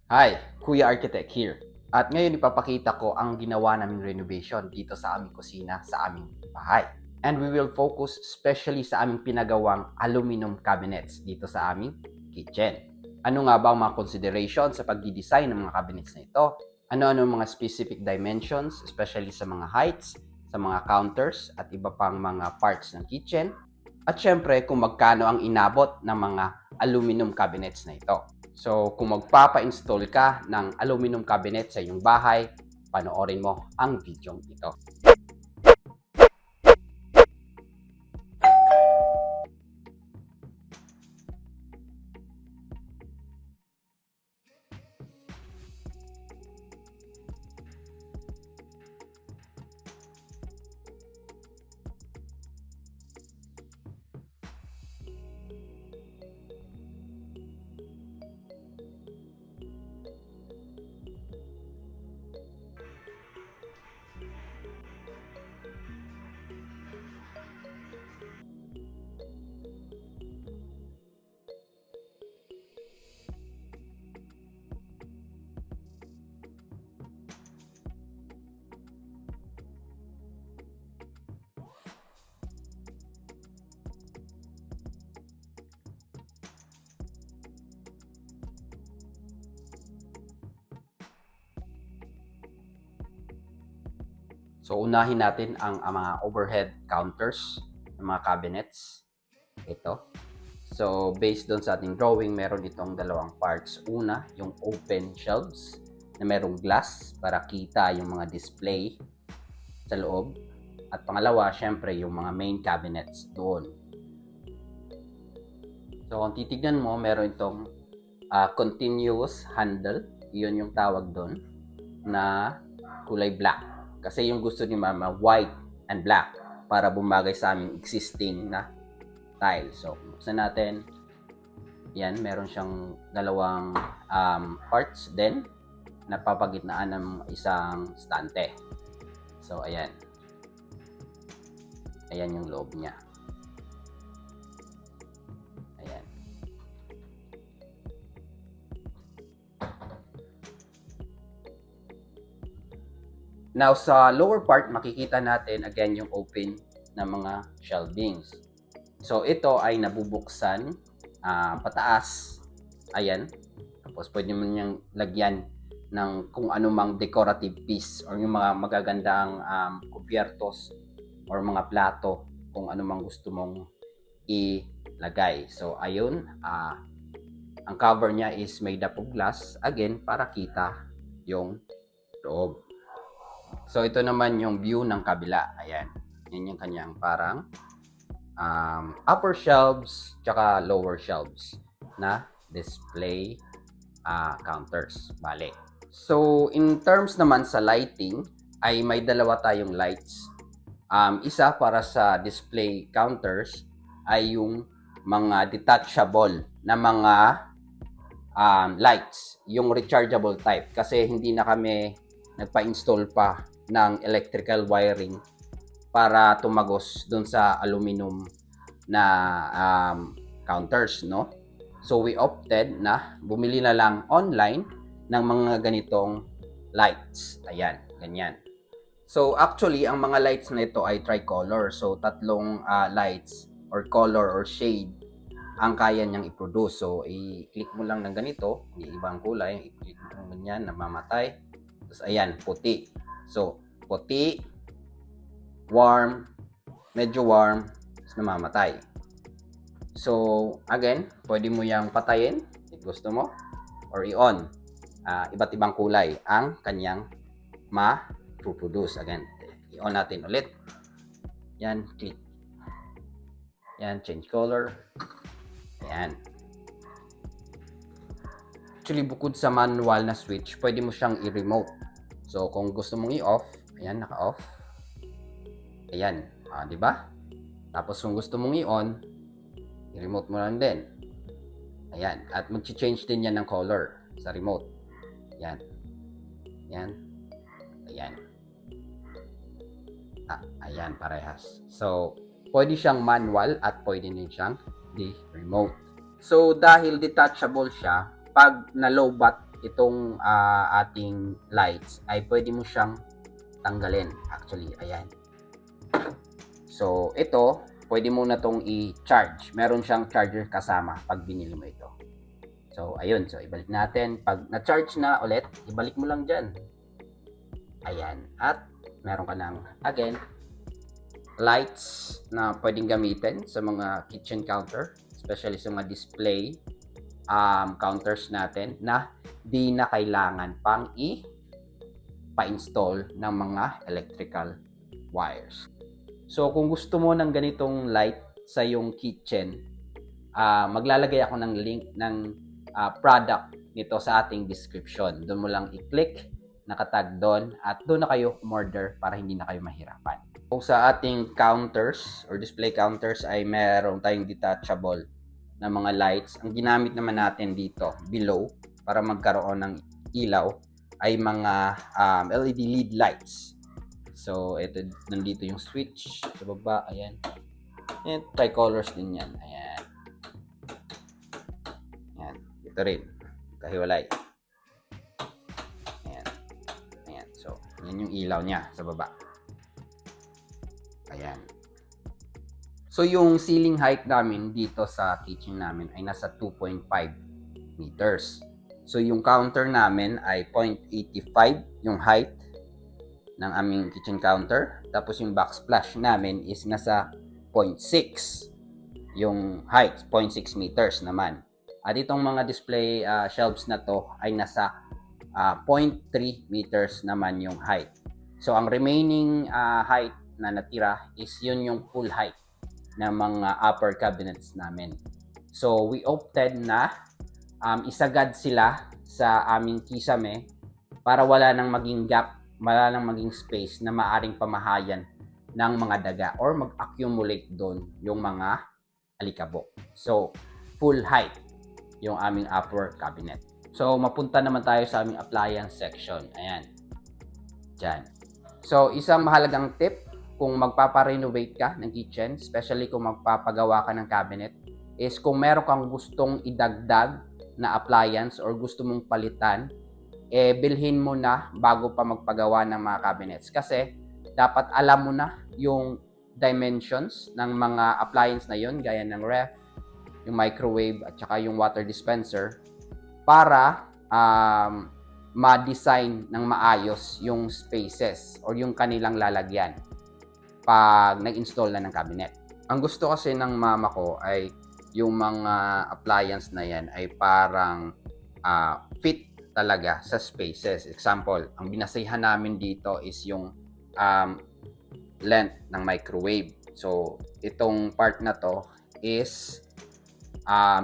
Hi, Kuya Architect here. At ngayon ipapakita ko ang ginawa naming renovation dito sa aming kusina sa aming bahay. And we will focus especially sa aming pinagawang aluminum cabinets dito sa aming kitchen. Ano nga ba ang mga consideration sa pagdi-design ng mga cabinets na ito? Ano-ano ang mga specific dimensions, especially sa mga heights, sa mga counters at iba pang mga parts ng kitchen? At syempre kung magkano ang inabot ng mga aluminum cabinets na ito. So kung magpapa-install ka ng aluminum cabinet sa iyong bahay, panoorin mo ang video ito. So unahin natin ang mga overhead counters ng mga cabinets. Ito. So based doon sa ating drawing, meron itong dalawang parts. Una, yung open shelves na merong glass para kita yung mga display sa loob. At pangalawa, syempre yung mga main cabinets doon. So kung titignan mo, meron itong continuous handle. Iyon yung tawag doon na kulay black. Kasi yung gusto ni Mama, white and black para bumagay sa aming existing na tile. So, buksan natin. Yan, meron siyang dalawang parts din na papagitnaan ng isang stante. So, ayan. Ayan yung loob niya. Ayan. Now, sa lower part, makikita natin again yung open na mga shelvings. So, ito ay nabubuksan pataas. Ayan. Tapos, pwede mo niyang lagyan ng kung anumang decorative piece or yung mga magagandang kubyertos or mga plato kung anumang gusto mong ilagay. So, ayun. Ang cover niya is made up of glass. Again, para kita yung loob. So, ito naman yung view ng kabila. Ayan. Yan yung kanyang parang upper shelves tsaka lower shelves na display counters. Bale. So, in terms naman sa lighting, ay may dalawa tayong lights. Isa para sa display counters ay yung mga detachable na mga lights. Yung rechargeable type. Kasi hindi na kami nagpa-install pa ng electrical wiring para tumagos dun sa aluminum na counters, no? So we opted na bumili na lang online ng mga ganitong lights. Ayan, ganyan. So actually, ang mga lights na ito ay tricolor. So tatlong lights or color or shade ang kaya niyang i-produce. So i-click mo lang ng ganito, ibang kulay, i-click mo ng ganyan, namamatay. Tapos ayan, puti. So puti, warm, medyo warm, tapos namamatay. So, again, pwede mo yang patayin if gusto mo or i-on. Iba't ibang kulay ang kanyang ma-produce. Again, i-on natin ulit. Yan, click. Yan, change color. Ayan. Actually, bukod sa manual na switch, pwede mo siyang i-remote. So, kung gusto mong i-off, ayan, naka-off. Ayan, di ba? Tapos kung gusto mong i-on, i-remote mo lang din. Ayan, at mag-change din yan ng color sa remote. Ayan. Ayan. Ayan. Ayan, parehas. So, pwede siyang manual at pwede din siyang remote. So, dahil detachable siya, pag na-low bat itong ating lights ay pwede mo siyang tanggalin. Actually, ayan. So, ito, pwede mo na itong i-charge. Meron siyang charger kasama pag binili mo ito. So, ayun. So, ibalik natin. Pag na-charge na ulit, ibalik mo lang dyan. Ayan. At meron ka ng, again, lights na pwedeng gamitin sa mga kitchen counter, especially sa mga display counters natin na di na kailangan pang pa-install ng mga electrical wires. So, kung gusto mo ng ganitong light sa iyong kitchen, maglalagay ako ng link ng product nito sa ating description. Doon mo lang i-click, nakatag doon, at doon na kayo umorder para hindi na kayo mahirapan. Kung sa ating counters or display counters ay meron tayong detachable na mga lights, ang ginamit naman natin dito below para magkaroon ng ilaw ay mga LED lead lights. So, ito, nandito yung switch sa baba, ayan. And tricolors din yan, ayan. Ayan, ito rin, kahiwalay. Ayan, ayan. So, yan yung ilaw niya sa baba. Ayan. So, yung ceiling height namin dito sa kitchen namin ay nasa 2.5 meters. So, yung counter namin ay 0.85 yung height ng aming kitchen counter. Tapos, yung backsplash namin is nasa 0.6 yung height, 0.6 meters naman. At itong mga display shelves na to ay nasa 0.3 meters naman yung height. So, ang remaining height na natira is yun yung full height ng mga upper cabinets namin. So, we opted na isagad sila sa aming kisame para wala nang maging gap, wala nang maging space na maaring pamahayan ng mga daga or mag-accumulate doon yung mga alikabok. So, full height yung aming upper cabinet. So, mapunta naman tayo sa aming appliance section. Ayan. Diyan. So, isang mahalagang tip kung magpaparenovate ka ng kitchen, especially kung magpapagawa ka ng cabinet, is kung meron kang gustong idagdag na appliance or gusto mong palitan, bilhin mo na bago pa magpagawa ng mga cabinets. Kasi, dapat alam mo na yung dimensions ng mga appliance na yon, gaya ng ref, yung microwave, at saka yung water dispenser, para ma-design ng maayos yung spaces or yung kanilang lalagyan pag nag-install na ng cabinet. Ang gusto kasi ng mama ko ay yung mga appliance na yan ay parang fit talaga sa spaces. Example, ang binasehan namin dito is yung length ng microwave. So, itong part na to is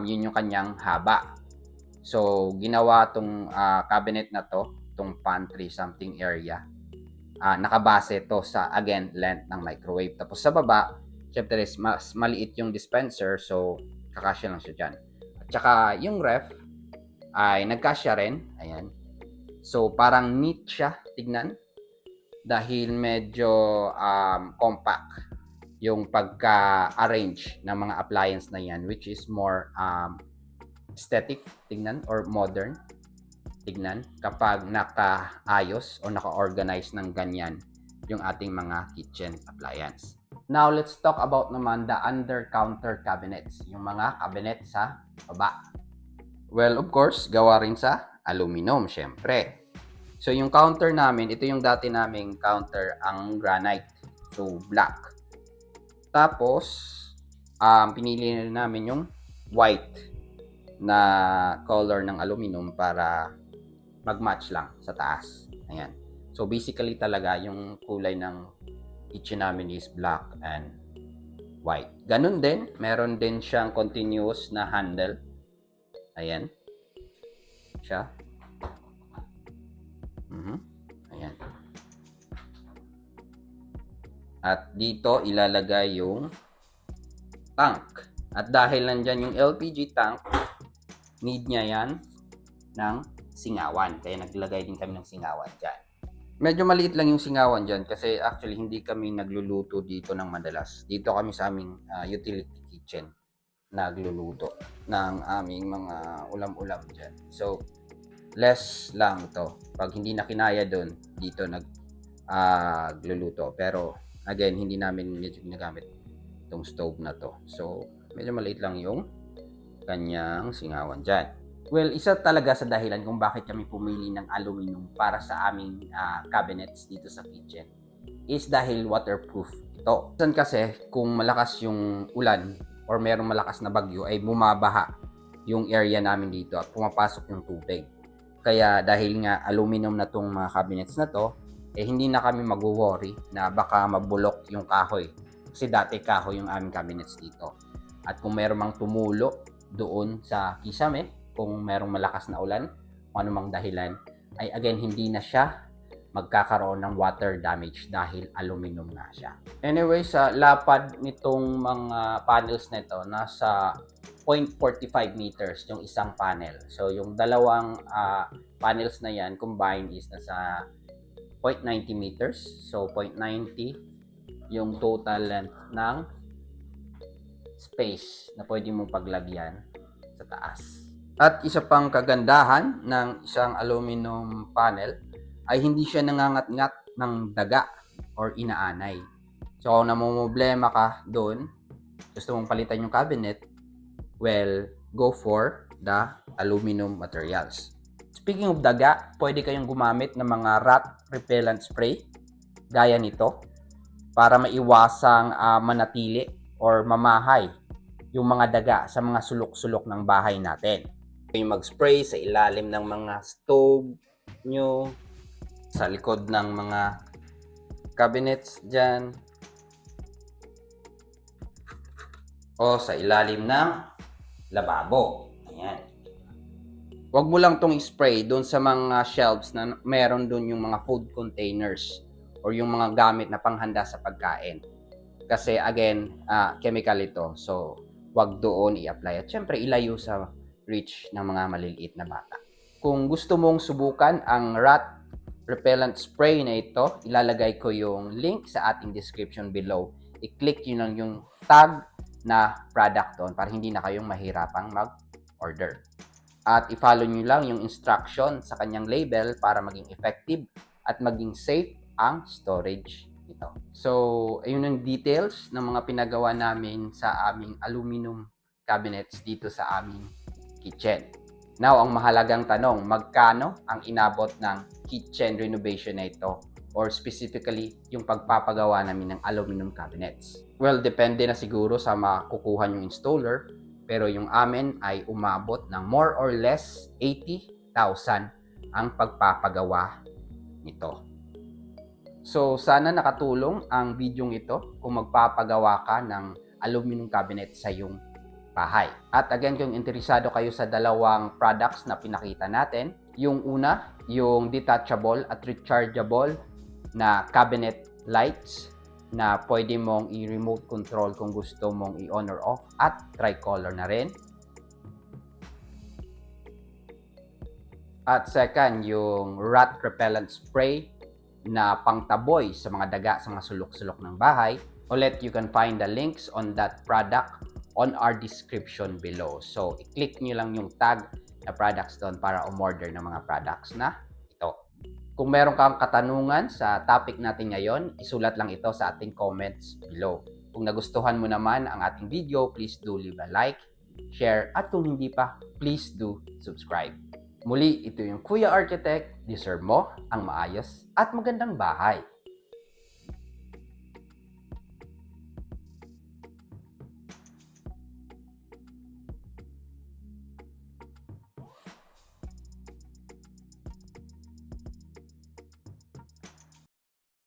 yun yung kanyang haba. So, ginawa tong cabinet na to, tong pantry something area, nakabase to sa, again, length ng microwave. Tapos sa baba, syempre mas maliit yung dispenser, so kakasya lang siya dyan. At saka yung ref ay nagkasya rin, ayan. So parang neat siya tignan dahil medyo compact yung pagka-arrange ng mga appliance na yan, which is more aesthetic tignan or modern tignan kapag nakaayos o naka-organize ng ganyan yung ating mga kitchen appliance. Now, let's talk about naman the under-counter cabinets, yung mga cabinet sa baba. Well, of course, gawa rin sa aluminum, syempre. So, yung counter namin, ito yung dati naming counter, ang granite. So, black. Tapos, pinili namin yung white na color ng aluminum para mag-match lang sa taas. Ayan. So, basically talaga, yung kulay ng kitchen namin is black and white. Ganun din, meron din siyang continuous na handle. Ayan. Siya. Ayan. At dito, ilalagay yung tank. At dahil nandyan yung LPG tank, need niya yan ng singawan. Kaya naglagay din kami ng singawan dyan. Medyo maliit lang yung singawan dyan kasi actually hindi kami nagluluto dito ng madalas. Dito kami sa aming utility kitchen nagluluto ng aming mga ulam-ulam dyan. So, less lang to. Pag hindi na kinaya doon, dito nagluluto. Pero again, hindi namin medyo ginagamit itong stove na to. So, medyo maliit lang yung kanyang singawan dyan. Well, isa talaga sa dahilan kung bakit kami pumili ng aluminum para sa aming cabinets dito sa kitchen is dahil waterproof ito. Minsan kasi kung malakas yung ulan or merong malakas na bagyo ay bumabaha yung area namin dito at pumapasok yung tubig. Kaya dahil nga aluminum na tong mga cabinets na to, hindi na kami mag-worry na baka mabulok yung kahoy. Kasi dati kahoy yung aming cabinets dito. At kung meron mang tumulo doon sa kisame, kung merong malakas na ulan, kung anumang dahilan, ay again, hindi na siya magkakaroon ng water damage dahil aluminum nga siya. Anyway, sa lapad nitong mga panels na ito, nasa 0.45 meters yung isang panel. So, yung dalawang panels na yan combined is nasa 0.90 meters. So, 0.90 yung total length ng space na pwede mong paglagyan sa taas. At isa pang kagandahan ng isang aluminum panel ay hindi siya nangangat-ngat ng daga or inaanay. So kung namumblema ka doon, gusto mong palitan yung cabinet, well, go for the aluminum materials. Speaking of daga, pwede kayong gumamit ng mga rat repellent spray gaya nito para maiwasang manatili or mamahay yung mga daga sa mga sulok-sulok ng bahay natin. Yung mag-spray sa ilalim ng mga stove nyo, sa likod ng mga cabinets dyan, o sa ilalim ng lababo. Ayan. Huwag mo lang tong spray doon sa mga shelves na meron doon yung mga food containers or yung mga gamit na panghanda sa pagkain. Kasi again, chemical ito. So, huwag doon i-apply. At syempre, ilayo sa reach ng mga maliliit na bata. Kung gusto mong subukan ang rat repellent spray na ito, ilalagay ko yung link sa ating description below. I-click nyo lang yung tag na product doon para hindi na kayong mahirapang mag-order. At i-follow nyo lang yung instruction sa kanyang label para maging effective at maging safe ang storage nito. So, ayun ang details ng mga pinagawa namin sa aming aluminum cabinets dito sa aming kitchen. Now, ang mahalagang tanong, magkano ang inabot ng kitchen renovation na ito? Or specifically, yung pagpapagawa namin ng aluminum cabinets? Well, depende na siguro sa makukuha yung installer. Pero yung amin ay umabot ng more or less 80,000 ang pagpapagawa nito. So, sana nakatulong ang video ito kung magpapagawa ka ng aluminum cabinet sa iyong bahay. At again, kung interesado kayo sa dalawang products na pinakita natin, yung una, yung detachable at rechargeable na cabinet lights na pwede mong i-remote control kung gusto mong i-on or off at tricolor na rin. At second, yung rat repellent spray na pangtaboy sa mga daga sa mga sulok-sulok ng bahay. Ulit, you can find the links on that product on our description below. So, i-click nyo lang yung tag na products doon para umorder ng mga products na ito. Kung meron kang katanungan sa topic natin ngayon, isulat lang ito sa ating comments below. Kung nagustuhan mo naman ang ating video, please do leave a like, share, at kung hindi pa, please do subscribe. Muli, ito yung Kuya Architect. Deserve mo ang maayos at magandang bahay.